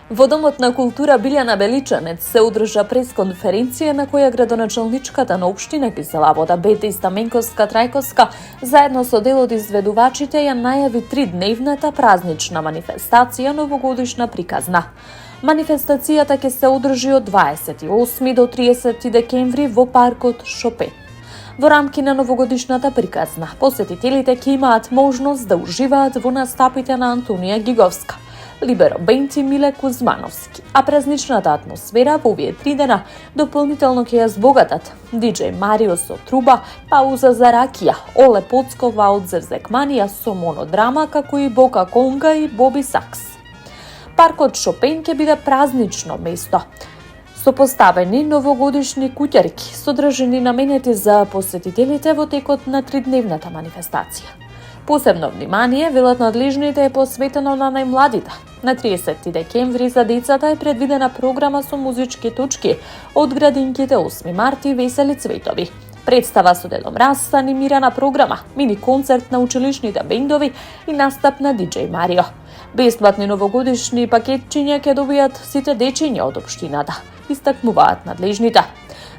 Во Домот на култура Билјана Беличанец се одржа пресконференција на која градоначалничката на општина Киселавода Бета Стаменковска Трајковска заедно со дел од изведувачите ја најави 3-дневната празнична манифестација новогодишна приказна. Манифестацијата ќе се одржи од 28 до 30 декември во паркот Шопен. Во рамки на новогодишната приказна, посетителите ќе имаат можност да уживаат во настапите на Антонија Гиговска, Либеро Бенти, Миле Кузмановски, а празничната атмосфера во овие 3 дена дополнително ќе ја збогатат диџеј Марио со труба, пауза за ракија, Оле Поцкова од Зерзекманија со монодрама, како и Бока Конга и Боби Сакс. Паркот Шопен ќе биде празнично место, со поставени новогодишни куќарки, содржани наменети за посетителите во текот на 3-дневната манифестација. Посебно внимание, велат надлежните, е посветено на најмладите. На 30 декември за децата е предвидена програма со музички точки од градинките 8 март и Весели цветови. Представа со Дедо Мраз, анимирана програма, мини концерт на училишните бендови и настап на диџеј Марио. Бесплатни новогодишни пакетчиња ќе добијат сите дечиња од општината, истакнуваат надлежните.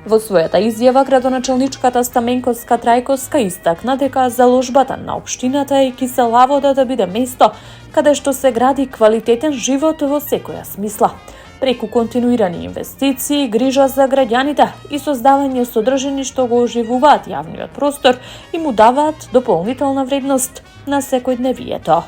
Во својата изјава, градоначалничката Стаменковска Трајковска истакна дека заложбата на општината е Киселавода да биде место каде што се гради квалитетен живот во секоја смисла, преку континуирани инвестиции, грижа за граѓаните и создавање содржини што го оживуваат јавниот простор и му даваат дополнителна вредност на секојдневието.